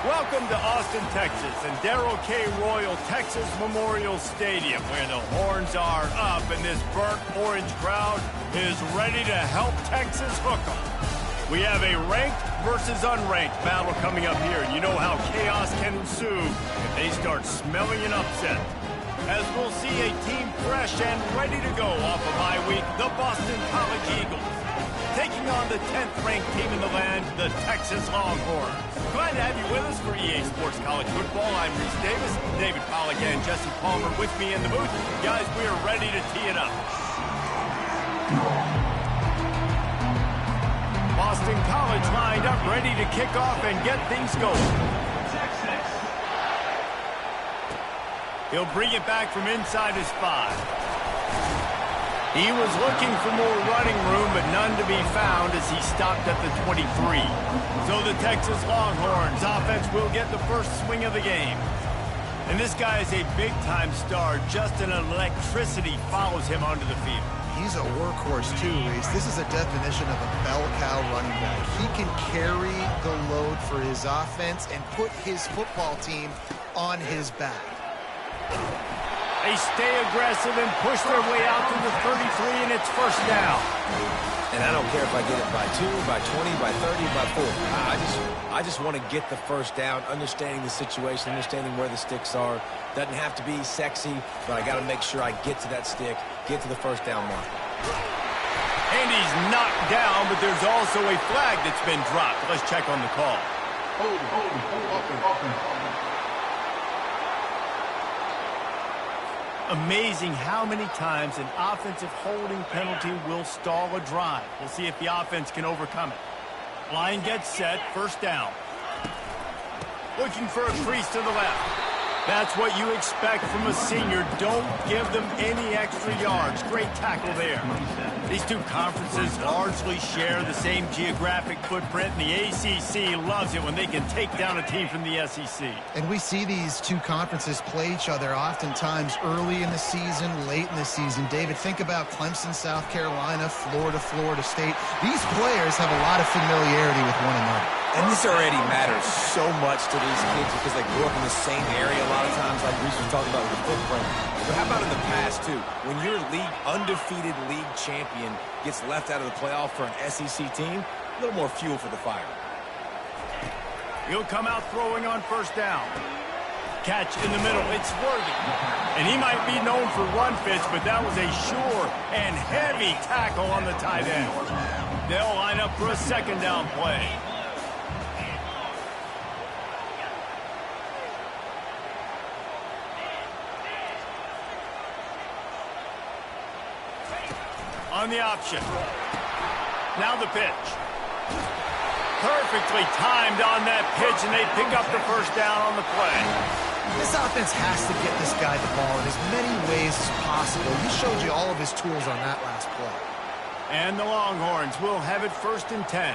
Welcome to Austin, Texas, and Darrell K. Royal Texas Memorial Stadium, where the horns are up and this burnt orange crowd is ready to help Texas hook 'em. We have a ranked versus unranked battle coming up here, and you know how chaos can ensue if they start smelling an upset. As we'll see a team fresh and ready to go off a bye week, the Boston College Eagles, taking on the 10th-ranked team in the land, the Texas Longhorns. Glad to have you with us for EA Sports College Football. I'm Reese Davis, David Pollack and Jesse Palmer with me in the booth. Guys, we are ready to tee it up. Boston College lined up, ready to kick off and get things going. He'll bring it back from inside his 5. He was looking for more running room, but none to be found as he stopped at the 23. So the Texas Longhorns offense will get the first swing of the game. And this guy is a big-time star. Just an electricity follows him onto the field. He's a workhorse too, Reese. This is a definition of a bell cow running back. He can carry the load for his offense and put his football team on his back. They stay aggressive and push their way out to the 33, and it's first down. And I don't care if I get it by 2, by 20, by 30, by 40. I just want to get the first down, understanding the situation, understanding where the sticks are. Doesn't have to be sexy, but I got to make sure I get to that stick, get to the first down mark. And he's knocked down, but there's also a flag that's been dropped. Let's check on the call. Amazing how many times an offensive holding penalty will stall a drive. We'll see if the offense can overcome it. Line gets set, first down. Looking for a crease to the left. That's what you expect from a senior. Don't give them any extra yards. Great tackle there. These two conferences largely share the same geographic footprint, and the ACC loves it when they can take down a team from the SEC. And we see these two conferences play each other oftentimes early in the season, late in the season. David, think about Clemson, South Carolina, Florida, Florida State. These players have a lot of familiarity with one another. And this already matters so much to these kids because they grew up in the same area a lot of times, like Reese was talking about with the footprint. But how about in the past, too? When your undefeated league champion gets left out of the playoff for an SEC team, a little more fuel for the fire. He'll come out throwing on first down. Catch in the middle. It's Worthy. And he might be known for run fits, but that was a sure and heavy tackle on the tight end. They'll line up for a second down play. On the option. Now the pitch. Perfectly timed on that pitch, and they pick up the first down on the play. This offense has to get this guy the ball in as many ways as possible. He showed you all of his tools on that last play. And the Longhorns will have it first and 10.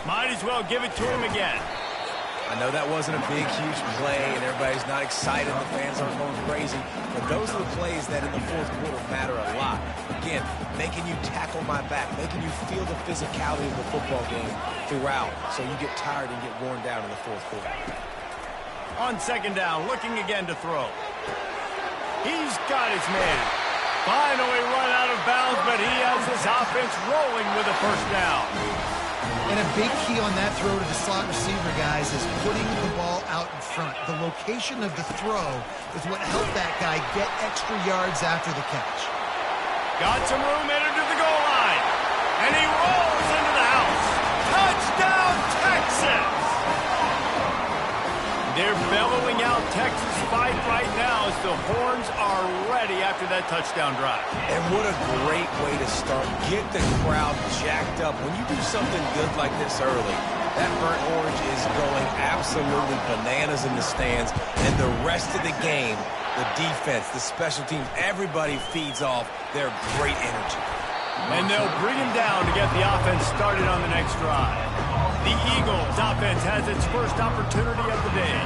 Might as well give it to him again. I know that wasn't a big, huge play, and everybody's not excited. The fans aren't going crazy. But those are the plays that in the fourth quarter matter a lot. Again, making you tackle my back, making you feel the physicality of the football game throughout, so you get tired and get worn down in the fourth quarter. On second down, looking again to throw. He's got his man. Finally run out of bounds, but he has his offense rolling with a first down. And a big key on that throw to the slot receiver, guys, is putting the ball out in front. The location of the throw is what helped that guy get extra yards after the catch. Got some room, entered to the goal line. And he rolls into the house. Touchdown, Texas! They're bellowing out Texas fight right now as the horns are ready after that touchdown drive. And what a great way to start. Get the crowd jacked up. When you do something good like this early, that burnt orange is going absolutely bananas in the stands. And the rest of the game, the defense, the special teams, everybody feeds off their great energy. And they'll bring him down to get the offense started on the next drive. The Eagles offense has its first opportunity of the day.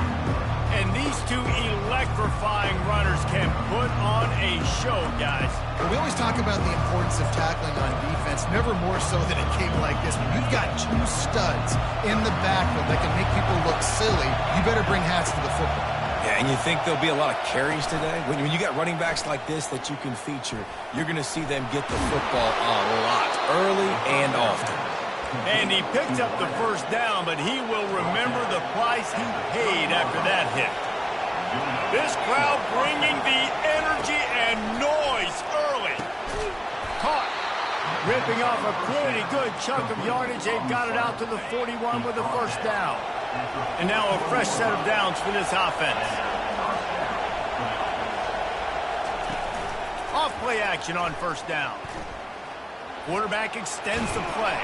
And these two electrifying runners can put on a show, guys. Well, we always talk about the importance of tackling on defense, never more so than a game like this. When you've got two studs in the backfield that can make people look silly, you better bring hats to the football. Yeah, and you think there'll be a lot of carries today? When you got running backs like this that you can feature, you're going to see them get the football a lot, early and often. And he picked up the first down, but he will remember the price he paid after that hit. This crowd bringing the energy and noise early. Caught. Ripping off a pretty good chunk of yardage. They've got it out to the 41 with the first down. And now a fresh set of downs for this offense. Off play action on first down. Quarterback extends the play.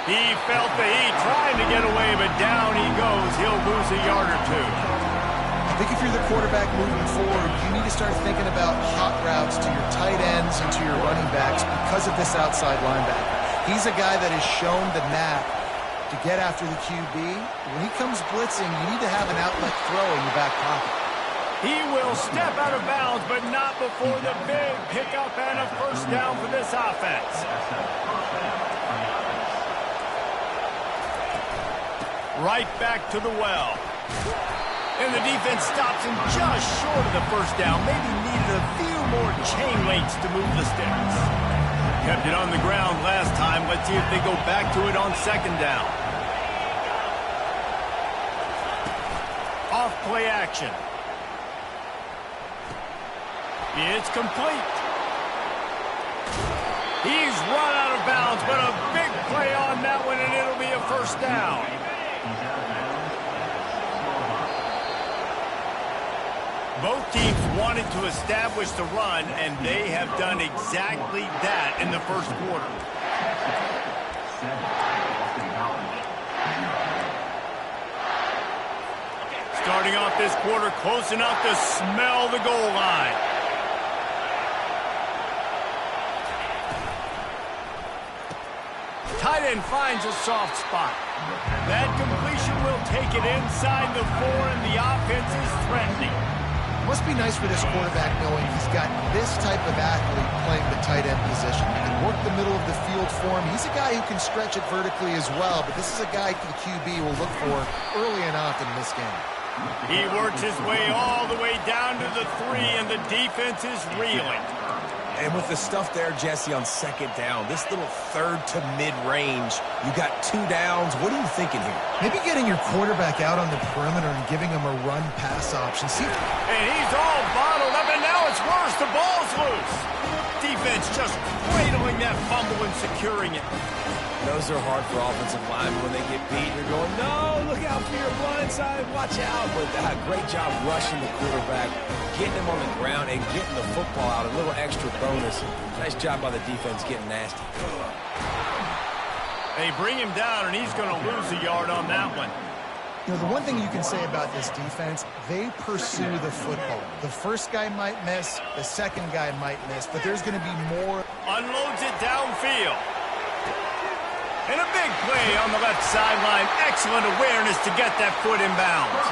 He felt the heat trying to get away, but down he goes. He'll lose a yard or two. I think if you're the quarterback moving forward, you need to start thinking about hot routes to your tight ends and to your running backs because of this outside linebacker. He's a guy that has shown the knack to get after the QB. When he comes blitzing, you need to have an outlet throw in your back pocket. He will step out of bounds, but not before the big pickup and a first down for this offense. Right back to the well. And the defense stops him just short of the first down. Maybe needed a few more chain links to move the sticks. Kept it on the ground last time. Let's see if they go back to it on second down. Off play action. It's complete. He's run out of bounds, but a big play on that one, and it'll be a first down. Both teams wanted to establish the run, and they have done exactly that in the first quarter. Starting off this quarter close enough to smell the goal line. Tight end finds a soft spot. That completion will take it inside the 4, and the offense is threatening. Must be nice for this quarterback knowing he's got this type of athlete playing the tight end position. He can work the middle of the field for him. He's a guy who can stretch it vertically as well, but this is a guy the QB will look for early and often in this game. He works his way all the way down to the 3, and the defense is reeling. And with the stuff there, Jesse, on second down, this little third to mid-range, you got 2 downs. What are you thinking here? Maybe getting your quarterback out on the perimeter and giving him a run-pass option. See? And he's all bottled up, and now it's worse. The ball's loose. Defense just cradling that fumble and securing it. Those are hard for offensive linemen when they get beat. You're going, no, look out for your blind side, watch out. But great job rushing the quarterback, getting him on the ground and getting the football out. A little extra bonus. Nice job by the defense getting nasty. They bring him down, and he's going to lose a yard on that one. You know, the one thing you can say about this defense, they pursue the football. The first guy might miss, the second guy might miss, but there's going to be more. Unloads it downfield. And a big play on the left sideline. Excellent awareness to get that foot in bounds.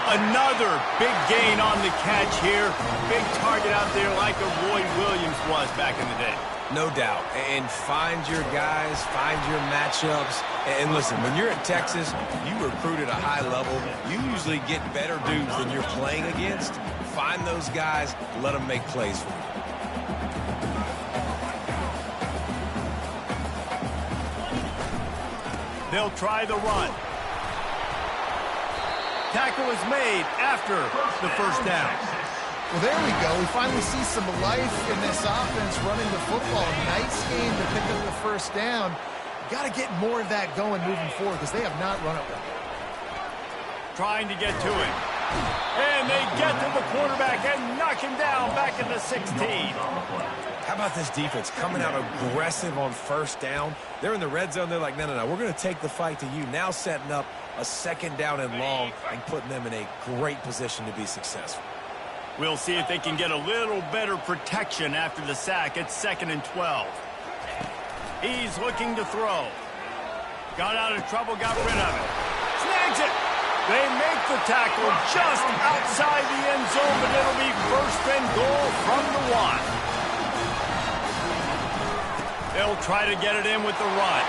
Another big gain on the catch here. Big target out there like a Roy Williams was back in the day. No doubt. And find your guys, find your matchups. And listen, when you're at Texas, you recruit at a high level. You usually get better dudes than you're playing against. Find those guys, let them make plays for you. They'll try the run. Tackle is made after the first down. Well, there we go. We finally see some life in this offense running the football. Nice game to pick up the first down. Got to get more of that going moving forward because they have not run it well. Trying to get to it. And they get to the quarterback and knock him down back in the 16. How about this defense coming out aggressive on first down? They're in the red zone. They're like, no, we're going to take the fight to you. Now setting up a second down and long and putting them in a great position to be successful. We'll see if they can get a little better protection after the sack. It's 2nd and 12. He's looking to throw. Got out of trouble, got rid of it. Snags it. They make the tackle just outside the end zone, but it'll be first and goal from the 1. They'll try to get it in with the run.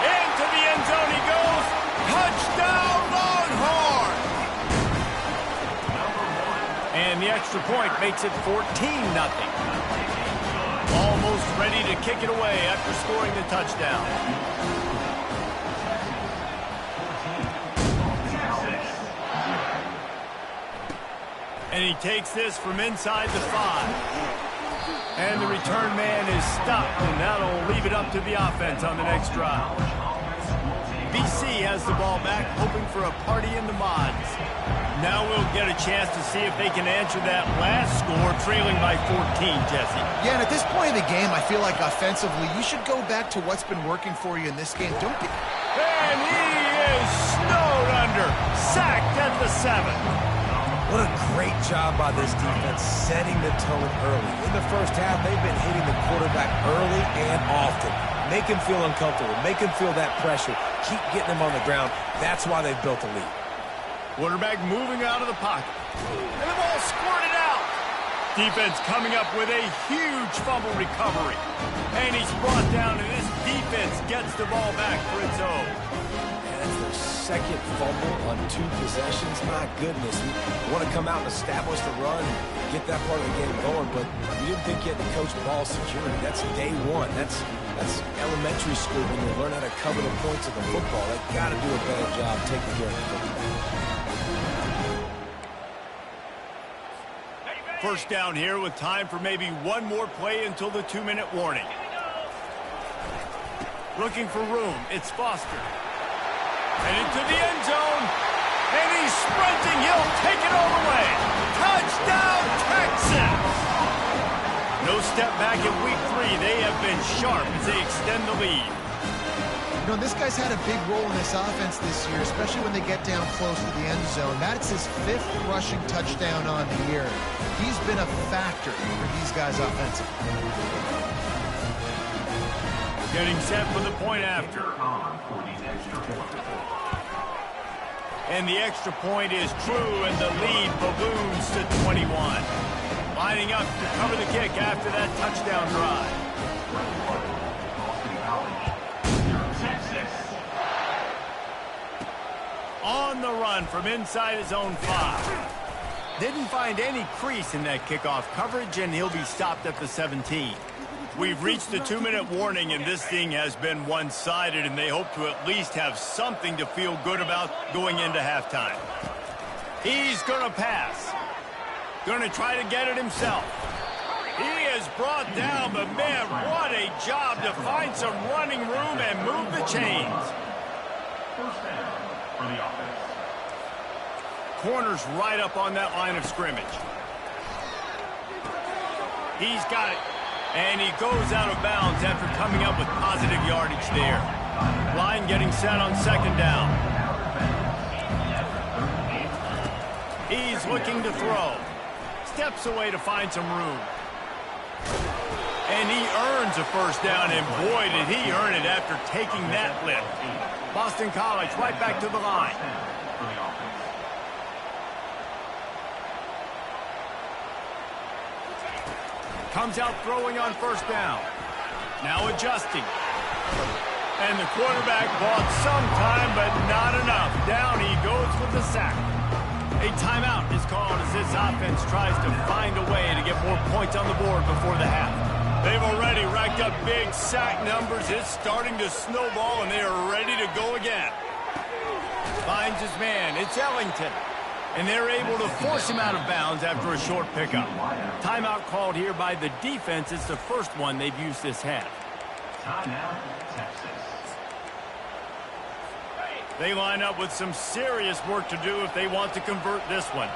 Into the end zone he goes. Touchdown, Longhorn! And the extra point makes it 14-0. Almost ready to kick it away after scoring the touchdown. And he takes this from inside the 5. And the return man is stopped, and that'll leave it up to the offense on the next drive. BC has the ball back, hoping for a party in the mods. Now we'll get a chance to see if they can answer that last score, trailing by 14, Jesse. Yeah, and at this point in the game, I feel like offensively, you should go back to what's been working for you in this game. Don't be... And he is snowed under, sacked at the 7. What a great job by this defense setting the tone early. In the first half, they've been hitting the quarterback early and often. Make him feel uncomfortable. Make him feel that pressure. Keep getting him on the ground. That's why they've built a lead. Quarterback moving out of the pocket. And the ball squirted out. Defense coming up with a huge fumble recovery. And he's brought down, and this defense gets the ball back for its own. That's their second fumble on 2 possessions. My goodness. We want to come out and establish the run and get that part of the game going, but we didn't think you had to coach ball security. That's day 1. That's elementary school when you learn how to cover the points of the football. They've got to do a better job taking care of the football. First down here with time for maybe one more play until the 2-minute warning. Looking for room. It's Foster. And into the end zone. And he's sprinting. He'll take it all the way. Touchdown, Texas! No step back in week 3. They have been sharp as they extend the lead. You know, this guy's had a big role in this offense this year, especially when they get down close to the end zone. That's his 5th rushing touchdown on the year. He's been a factor for these guys offensively. Getting set for the point after. And the extra point is true, and the lead balloons to 21. Lining up to cover the kick after that touchdown drive. On the run from inside his own 5. Didn't find any crease in that kickoff coverage, and he'll be stopped at the 17. We've reached the 2-minute warning, and this thing has been one-sided, and they hope to at least have something to feel good about going into halftime. He's going to pass. Going to try to get it himself. He is brought down, but man, what a job to find some running room and move the chains. First down for the offense. Corner's right up on that line of scrimmage. He's got it. And he goes out of bounds after coming up with positive yardage there. Line getting set on 2nd down. He's looking to throw. Steps away to find some room. And he earns a first down, and boy, did he earn it after taking that lift. Boston College right back to the line. Comes out throwing on first down. Now adjusting. And the quarterback bought some time, but not enough. Down he goes with the sack. A timeout is called as this offense tries to find a way to get more points on the board before the half. They've already racked up big sack numbers. It's starting to snowball, and they are ready to go again. Finds his man. It's Ellington. And they're able to force him out of bounds after a short pickup. Timeout called here by the defense. It's the first one they've used this half. Timeout, Texas. They line up with some serious work to do if they want to convert this one.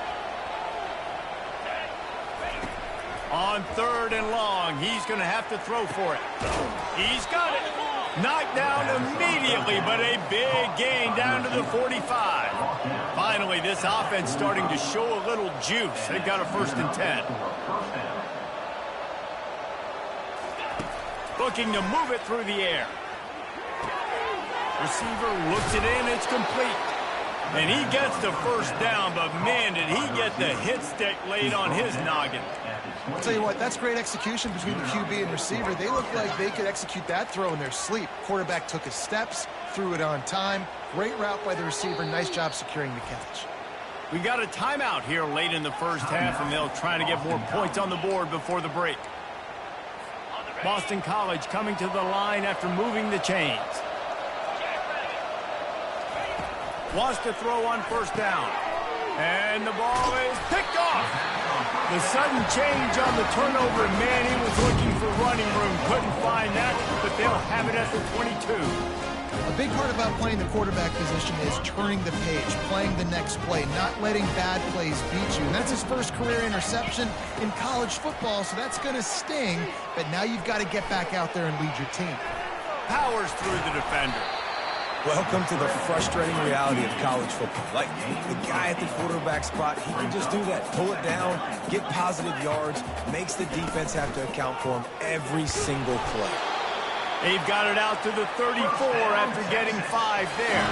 On 3rd and long, he's going to have to throw for it. He's got it. Knocked down immediately, but a big gain down to the 45. Finally, this offense starting to show a little juice. They've got a 1st and 10. Looking to move it through the air. Receiver looks it in. It's complete. And he gets the first down, but man, did he get the hit stick laid on his noggin. I'll tell you what, that's great execution between the QB and receiver. They look like they could execute that throw in their sleep. Quarterback took his steps, threw it on time. Great route by the receiver. Nice job securing the catch. We got a timeout here late in the first half, and they'll try to get more points on the board before the break. Boston College coming to the line after moving the chains. Wants to throw on first down. And the ball is picked off. The sudden change on the turnover, and man, he was looking for running room. Couldn't find that, but they'll have it at the 22. A big part about playing the quarterback position is turning the page, playing the next play, not letting bad plays beat you. And that's his first career interception in college football, so that's going to sting. But now you've got to get back out there and lead your team. Powers through the defender. Welcome to the frustrating reality of college football. Like, the guy at the quarterback spot, he can just do that. Pull it down, get positive yards, makes the defense have to account for him every single play. They've got it out to the 34 after getting 5 there.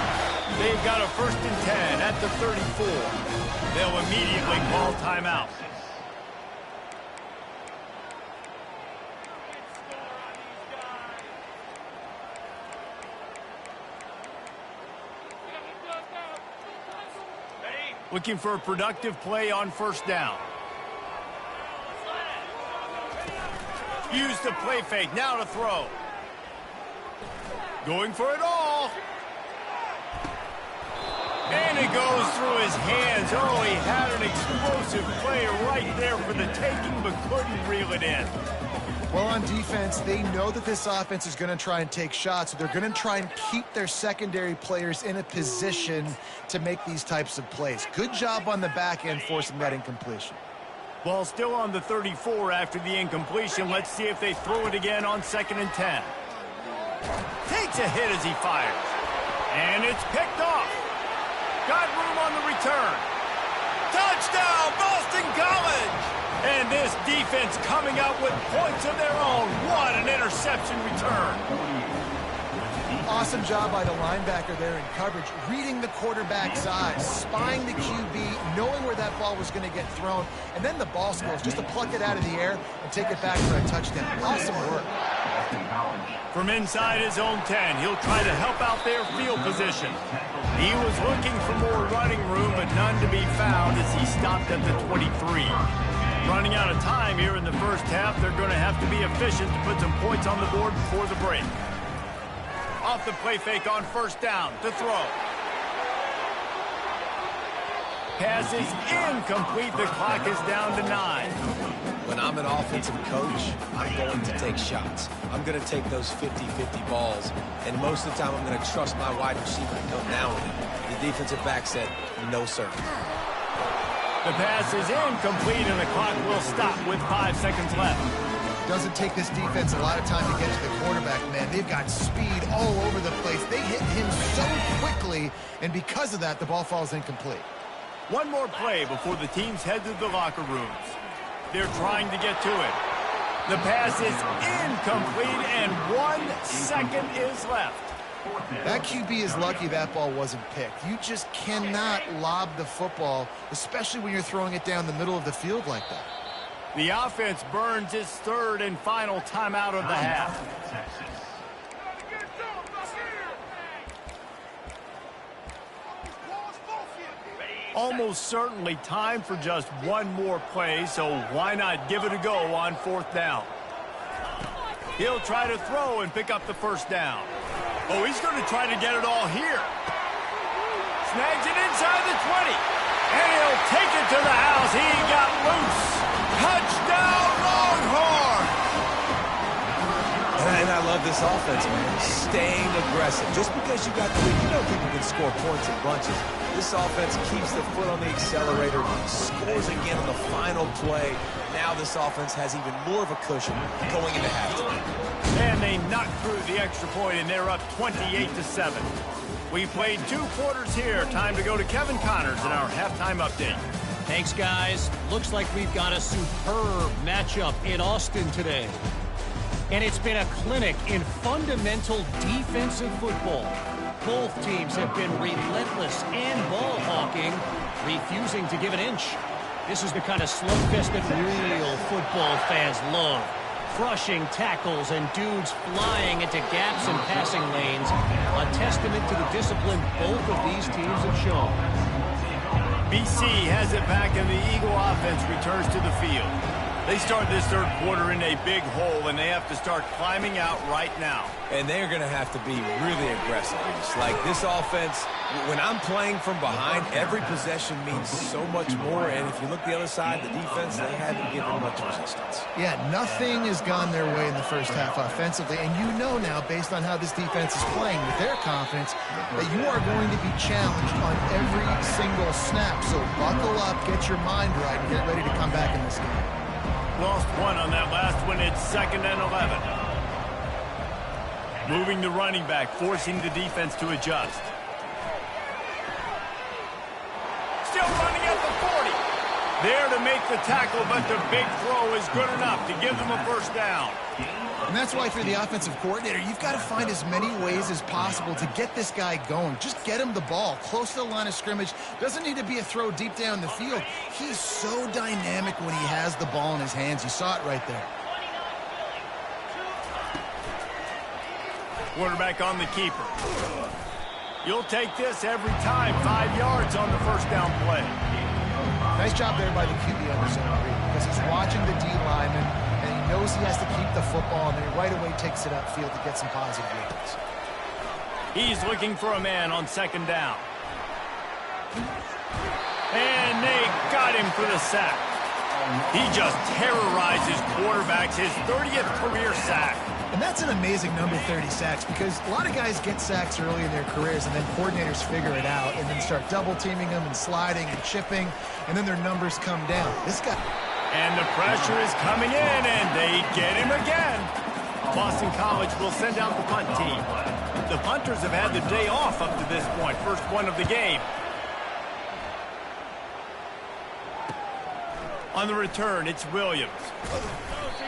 They've got a 1st and 10 at the 34. They'll immediately call timeout. Looking for a productive play on first down. Use the play fake, now to throw. Going for it all. And it goes through his hands. Oh, he had an explosive play right there for the taking, but couldn't reel it in. Well, on defense, they know that this offense is going to try and take shots. So they're going to try and keep their secondary players in a position to make these types of plays. Good job on the back end forcing that incompletion. Ball still on the 34 after the incompletion. Let's see if they throw it again on 2nd and 10. Takes a hit as he fires. And it's picked off. Got room on the return. Touchdown, Boston College! And this defense coming out with points of their own. What an interception return. Awesome job by the linebacker there in coverage, reading the quarterback's eyes, spying the QB, knowing where that ball was going to get thrown, and then the ball skills, just to pluck it out of the air and take it back for a touchdown. Awesome work. From inside his own 10, he'll try to help out their field position. He was looking for more running room, but none to be found as he stopped at the 23. Running out of time here in the first half, they're going to have to be efficient to put some points on the board before the break. Off the play fake on first down to throw. Pass is incomplete. The clock is down to 9. When I'm an offensive coach, I'm going to take shots. I'm going to take those 50-50 balls, and most of the time I'm going to trust my wide receiver to come down with it. The defensive back said, no, sir. The pass is incomplete, and the clock will stop with 5 seconds left. Doesn't take this defense a lot of time to get to the quarterback, man. They've got speed all over the place. They hit him so quickly, and because of that, the ball falls incomplete. One more play before the teams head to the locker rooms. They're trying to get to it. The pass is incomplete, and 1 second is left. That QB is lucky that ball wasn't picked. You just cannot lob the football, especially when you're throwing it down the middle of the field like that. The offense burns its 3rd and final timeout of the half. Almost certainly time for just one more play, so why not give it a go on 4th down? He'll try to throw and pick up the first down. Oh, he's going to try to get it all here. Snags it inside the 20. And he'll take it to the house. He got loose. Touchdown, Longhorns! And I love this offense, man. Staying aggressive. Just because you got the lead, you know people can score points in bunches. This offense keeps the foot on the accelerator, scores again on the final play. Now this offense has even more of a cushion going into halftime. And they knocked through the extra point, and they're up 28-7. We played 2 quarters here. Time to go to Kevin Connors in our halftime update. Thanks, guys. Looks like we've got a superb matchup in Austin today. And it's been a clinic in fundamental defensive football. Both teams have been relentless and ball hawking, refusing to give an inch. This is the kind of slugfest that real football fans love. Crushing tackles and dudes flying into gaps and passing lanes. A testament to the discipline both of these teams have shown. BC has it back and the Eagle offense returns to the field. They start this third quarter in a big hole, and they have to start climbing out right now. And they're going to have to be really aggressive. It's like this offense, when I'm playing from behind, every possession means so much more. And if you look the other side, the defense, they haven't given much resistance. Yeah, nothing has gone their way in the first half offensively. And you know now, based on how this defense is playing with their confidence, that you are going to be challenged on every single snap. So buckle up, get your mind right, and get ready to come back in this game. Lost one on that last one. It's 2nd and 11. Moving the running back, forcing the defense to adjust. Still running at the 40. There to make the tackle, but the big throw is good enough to give them a first down. And that's why, if you're the offensive coordinator, you've got to find as many ways as possible to get this guy going. Just get him the ball close to the line of scrimmage. Doesn't need to be a throw deep down the field. He's so dynamic when he has the ball in his hands. You saw it right there. Quarterback on the keeper. You'll take this every time. 5 yards on the first down play. Nice job there by the QB under center because he's watching the D lineman, and he knows he has to keep the football, and then he right away takes it upfield to get some positive yards. He's looking for a man on 2nd down. And they got him for the sack. He just terrorizes quarterbacks, his 30th career sack. And that's an amazing number, 30 sacks, because a lot of guys get sacks early in their careers, and then coordinators figure it out and then start double-teaming them and sliding and chipping, and then their numbers come down. This guy... And the pressure is coming in, and they get him again. Boston College will send out the punt team. The punters have had the day off up to this point. First one of the game. On the return, it's Williams.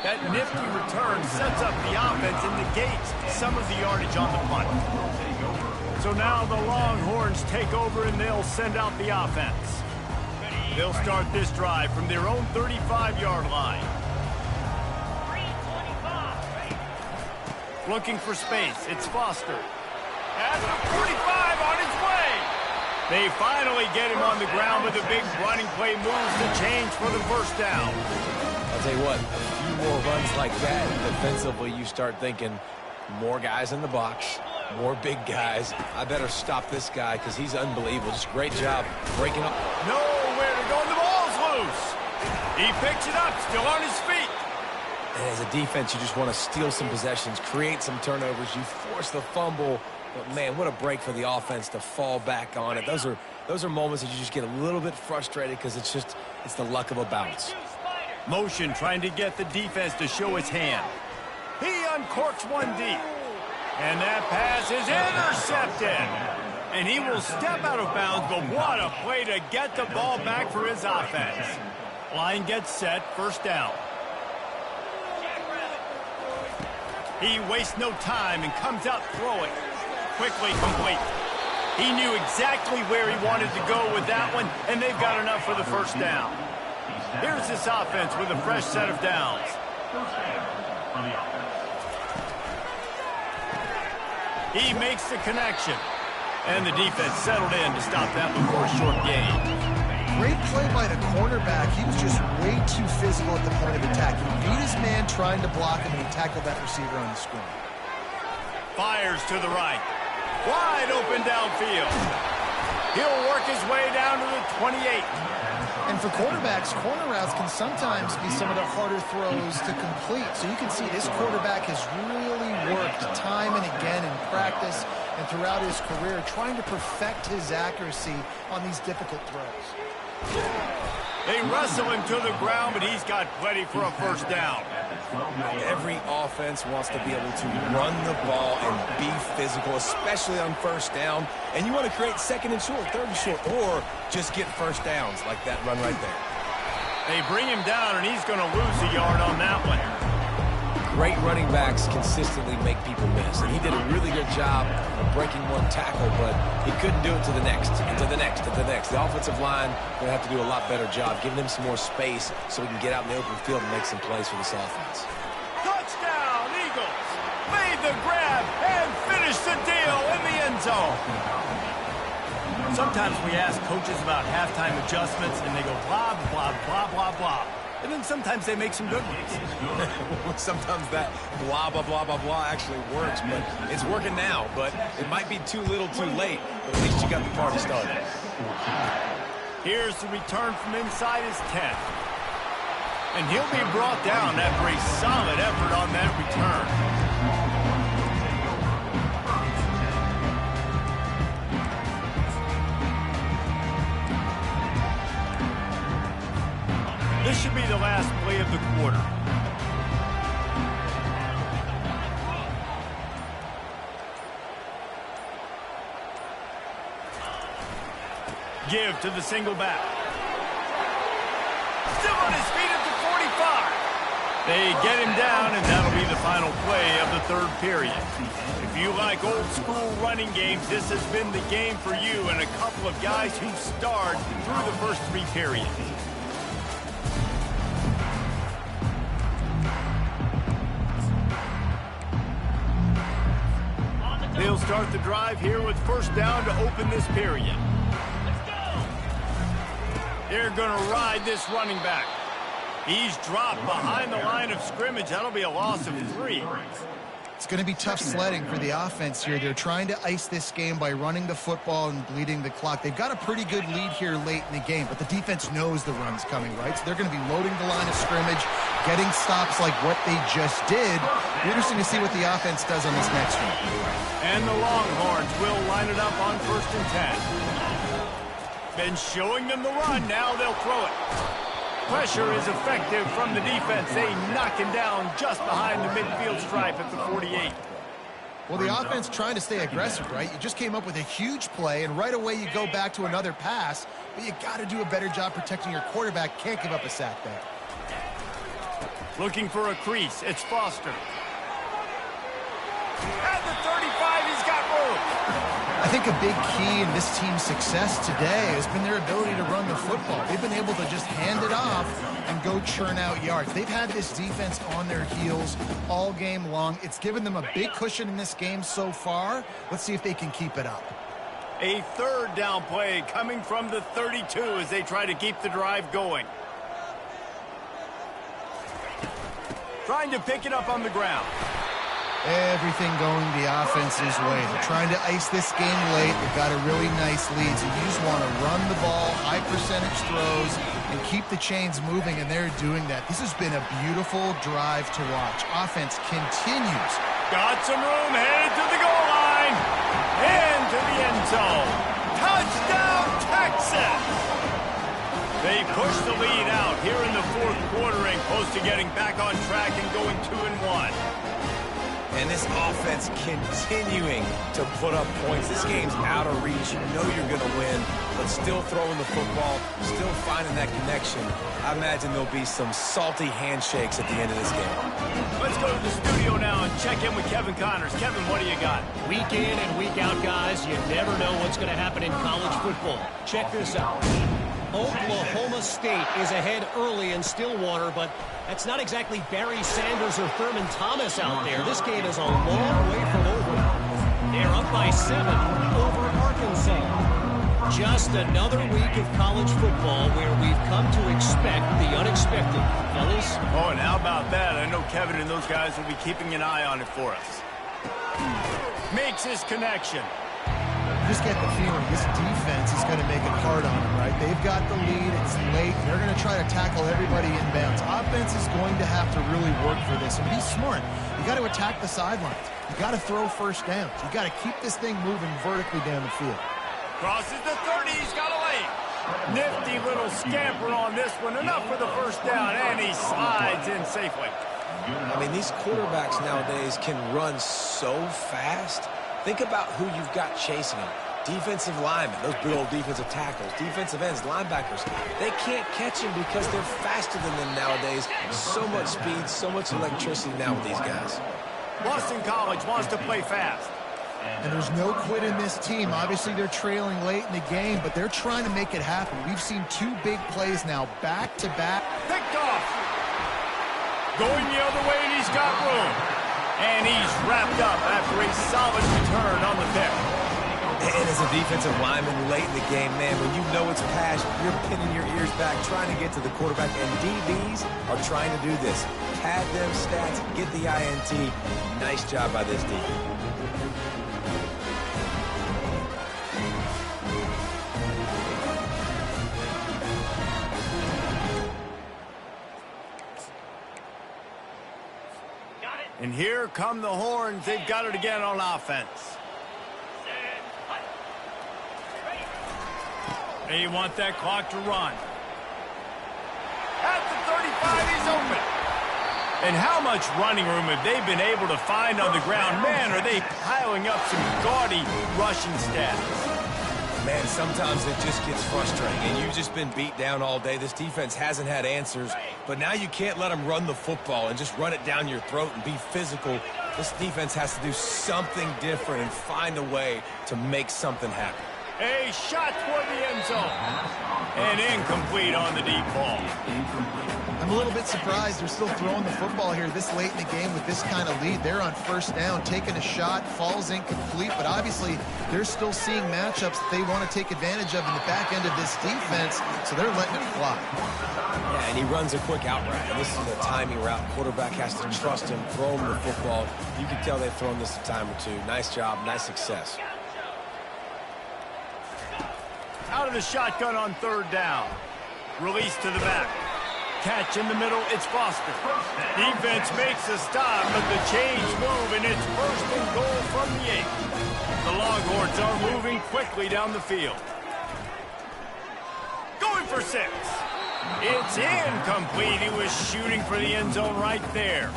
That nifty return sets up the offense and negates some of the yardage on the punt. So now the Longhorns take over and they'll send out the offense. They'll start this drive from their own 35-yard line. Looking for space. It's Foster. At the 45 on his way. They finally get him on the ground with a big running play moves the change for the first down. I'll tell you what, a few more runs like that, defensively you start thinking more guys in the box, more big guys. I better stop this guy because he's unbelievable. Just great job breaking up. Nowhere to go, and the ball's loose. He picks it up, still on his feet. And as a defense, you just want to steal some possessions, create some turnovers. You force the fumble. But, man, what a break for the offense to fall back on it. Those are moments that you just get a little bit frustrated because it's the luck of a bounce. Motion trying to get the defense to show his hand. He uncorks one deep. And that pass is intercepted. And he will step out of bounds, but what a play to get the ball back for his offense. Line gets set, first down. He wastes no time and comes out throwing. Quickly complete. He knew exactly where he wanted to go with that one, and they've got enough for the first down. Here's this offense with a fresh set of downs. He makes the connection. And the defense settled in to stop that before a short gain. Great play by the cornerback. He was just way too physical at the point of attack. He beat his man trying to block him, and he tackled that receiver on the screen. Fires to the right. Wide open downfield. He'll work his way down to the 28. And for quarterbacks, corner routes can sometimes be some of the harder throws to complete. So you can see this quarterback has really worked time and again in practice and throughout his career trying to perfect his accuracy on these difficult throws. They wrestle him to the ground, but he's got plenty for a first down. Every offense wants to be able to run the ball and be physical, especially on first down. And you want to create second and short, third and short, or just get first downs like that run right there. They bring him down, and he's going to lose a yard on that one. Great running backs consistently make people miss, and he did a really good job of breaking one tackle, but he couldn't do it to the next, and to the next, and to the next. The offensive line going to have to do a lot better job, giving him some more space so he can get out in the open field and make some plays for this offense. Touchdown, Eagles! Made the grab and finished the deal in the end zone. Sometimes we ask coaches about halftime adjustments, and they go blah, blah, blah, blah, blah. And then sometimes they make some good ones. Sometimes that blah, blah, blah, blah, blah actually works, but it's working now. But it might be too little too late, but at least you got the party started. Here's the return from inside his 10. And he'll be brought down after a solid effort on that return. This should be the last play of the quarter. Give to the single back. Still on his feet at the 45. They get him down, and that'll be the final play of the third period. If you like old school running games, this has been the game for you and a couple of guys who starred through the first 3 periods. They'll start the drive here with first down to open this period. They're going to ride this running back. He's dropped behind the line of scrimmage. That'll be a loss of 3. It's going to be tough sledding for the offense here. They're trying to ice this game by running the football and bleeding the clock. They've got a pretty good lead here late in the game, but the defense knows the run's coming, right? So they're going to be loading the line of scrimmage, getting stops like what they just did. Interesting to see what the offense does on this next one. And the Longhorns will line it up on first and 10. Been showing them the run. Now they'll throw it. Pressure is effective from the defense. They knock him down just behind the midfield stripe at the 48. Well, the offense trying to stay aggressive, right? You just came up with a huge play, and right away you go back to another pass, but you got to do a better job protecting your quarterback. Can't give up a sack there. Looking for a crease. It's Foster. At the 35, he's got room. I think a big key in this team's success today has been their ability to run the football. They've been able to just hand it off and go churn out yards. They've had this defense on their heels all game long. It's given them a big cushion in this game so far. Let's see if they can keep it up. A third down play coming from the 32 as they try to keep the drive going. Trying to pick it up on the ground. Everything going the offense's way. They're trying to ice this game late. They've got a really nice lead, so you just want to run the ball, high percentage throws, and keep the chains moving, and they're doing that. This has been a beautiful drive to watch. Offense continues. Got some room, headed to the goal line. Into the end zone. Touchdown, Texas! They push the lead out here in the fourth quarter and close to getting back on track and going 2-1. And this offense continuing to put up points. This game's out of reach. You know you're going to win, but still throwing the football, still finding that connection. I imagine there'll be some salty handshakes at the end of this game. Let's go to the studio now and check in with Kevin Connors. Kevin, what do you got? Week in and week out, guys, you never know what's going to happen in college football. Check this out. Oklahoma State is ahead early in Stillwater, but that's not exactly Barry Sanders or Thurman Thomas out there. This game is a long way from over. They're up by 7 over Arkansas. Just another week of college football where we've come to expect the unexpected. Fellas? Oh, and how about that? I know Kevin and those guys will be keeping an eye on it for us. Makes his connection. Just get the feeling this defense is going to make it hard on them, right? They've got the lead. It's late. They're going to try to tackle everybody inbounds. Offense is going to have to really work for this and be smart. You got to attack the sidelines. You got to throw first downs. You got to keep this thing moving vertically down the field. Crosses the 30. He's got a lane. Nifty little scamper on this one. Enough for the first down, and he slides in safely. I mean, these quarterbacks nowadays can run so fast. Think about who you've got chasing them. Defensive linemen, those big old defensive tackles, defensive ends, linebackers, they can't catch him because they're faster than them nowadays. So much speed, so much electricity now with these guys. Boston College wants to play fast. And there's no quit in this team. Obviously, they're trailing late in the game, but they're trying to make it happen. We've seen 2 big plays now, back-to-back. Picked off. Going the other way, and he's got room. And he's wrapped up after a solid return on the pick. And as a defensive lineman late in the game, man, when you know it's pass, you're pinning your ears back, trying to get to the quarterback. And DBs are trying to do this. Pad them stats, get the INT. Nice job by this defense. And here come the Horns. They've got it again on offense. They want that clock to run. At the 35, he's open. And how much running room have they been able to find on the ground? Man, are they piling up some gaudy rushing stats. Man, sometimes it just gets frustrating, and you've just been beat down all day. This defense hasn't had answers, but now you can't let them run the football and just run it down your throat and be physical. This defense has to do something different and find a way to make something happen. A shot toward the end zone. And incomplete on the deep ball. I'm a little bit surprised they're still throwing the football here this late in the game with this kind of lead. They're on first down, taking a shot, falls incomplete, but obviously they're still seeing matchups that they want to take advantage of in the back end of this defense, so they're letting it fly. Yeah, and he runs a quick out route, and this is a timing route. Quarterback has to trust him, throw him the football. You can tell they've thrown this a time or two. Nice job, nice success. Out of the shotgun on third down. Release to the back. Catch in the middle, it's Foster. Defense makes a stop, but the chains move, and it's first and goal from the 8. The Longhorns are moving quickly down the field. Going for 6. It's incomplete. He was shooting for the end zone right there.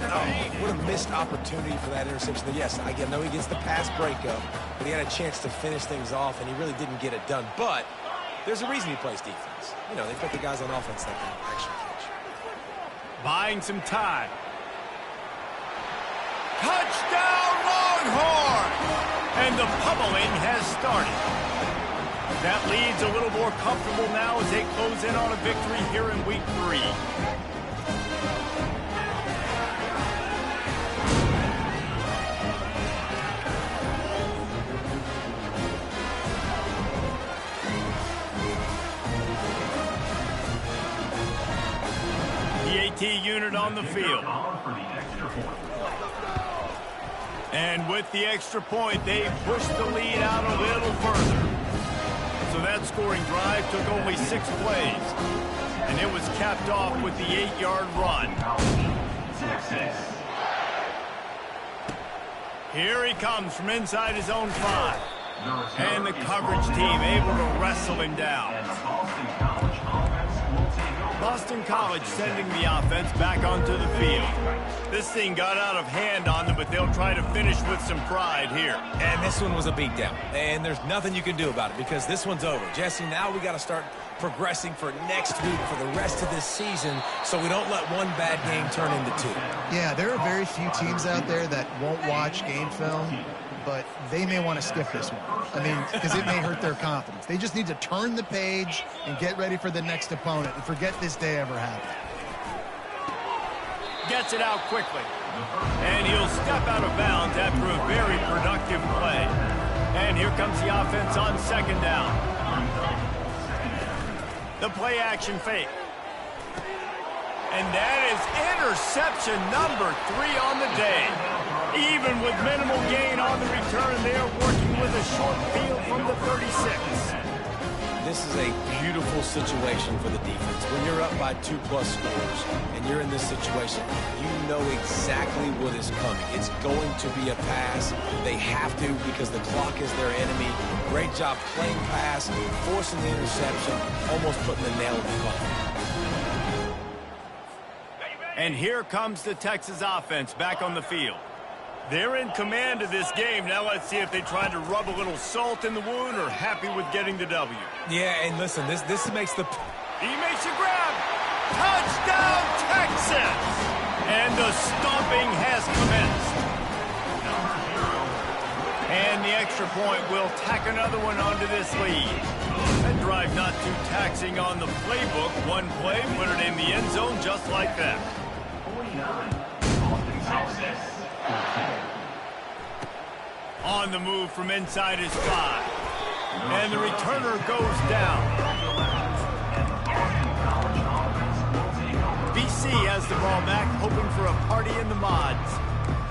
Oh, what a missed opportunity for that interception. Yes, I know he gets the pass breakup, but he had a chance to finish things off, and he really didn't get it done. But there's a reason he plays defense. You know, they put the guys on offense that can actually catch. Buying some time. Touchdown, Longhorn! And the pummeling has started. That lead's a little more comfortable now as they close in on a victory here in week 3. Unit on the field. And with the extra point, they pushed the lead out a little further. So that scoring drive took only 6 plays. And it was capped off with the 8-yard run. Here he comes from inside his own 5. And the coverage team able to wrestle him down. Boston College sending the offense back onto the field. This thing got out of hand on them, but they'll try to finish with some pride here. And this one was a beatdown. And there's nothing you can do about it because this one's over. Jesse, now we got to start progressing for next week for the rest of this season so we don't let one bad game turn into 2. Yeah, there are very few teams out there that won't watch game film, but they may want to skip this one. I mean, because it may hurt their confidence. They just need to turn the page and get ready for the next opponent and forget this day ever happened. Gets it out quickly. And he'll step out of bounds after a very productive play. And here comes the offense on second down. The play action fake. And that is interception number 3 on the day. Even with minimal gain on the return, they are working with a short field from the 36. This is a beautiful situation for the defense. When you're up by 2+ scores and you're in this situation, you know exactly what is coming. It's going to be a pass. They have to because the clock is their enemy. Great job playing pass, forcing the interception, almost putting the nail in the coffin. And here comes the Texas offense back on the field. They're in command of this game. Now let's see if they try to rub a little salt in the wound or happy with getting the W. Yeah, and listen, this makes the... He makes a grab. Touchdown, Texas! And the stomping has commenced. And the extra point will tack another one onto this lead. That drive not too taxing on the playbook. One play, put it in the end zone just like that. 49, Texas. On the move from inside his 5. And the returner goes down. BC has the ball back, hoping for a party in the mods.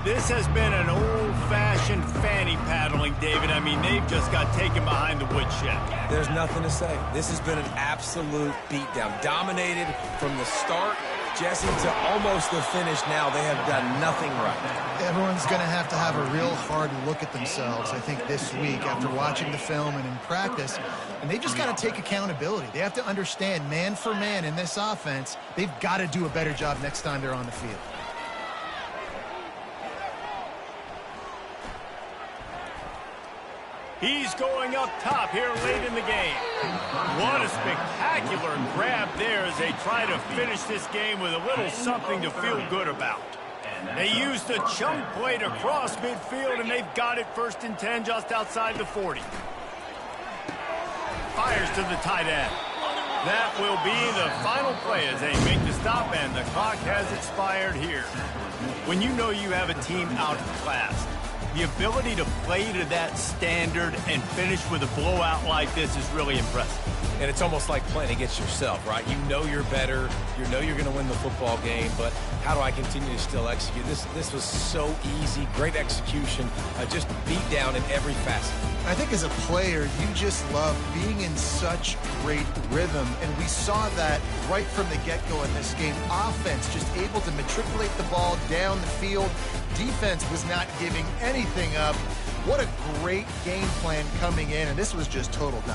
This has been an old-fashioned fanny paddling, David. I mean, they've just got taken behind the woodshed. There's nothing to say. This has been an absolute beatdown. Dominated from the start, Jesse, to almost the finish now. They have done nothing right. Everyone's going to have a real hard look at themselves, I think, this week after watching the film and in practice. And they've just got to take accountability. They have to understand, man for man in this offense, they've got to do a better job next time they're on the field. He's going up top here late in the game. What a spectacular grab there as they try to finish this game with a little something to feel good about. They used the chunk play to cross midfield, and they've got it 1st and 10 just outside the 40. Fires to the tight end. That will be the final play as they make the stop, and the clock has expired here. When you know you have a team outclassed, the ability to play to that standard and finish with a blowout like this is really impressive. And it's almost like playing against yourself, right? You know you're better. You know you're going to win the football game, but how do I continue to still execute? This was so easy. Great execution. Just beat down in every facet. I think as a player, you just love being in such great rhythm, and we saw that right from the get-go in this game. Offense just able to matriculate the ball down the field. Defense was not giving anything up. What a great game plan coming in, and this was just total dominance.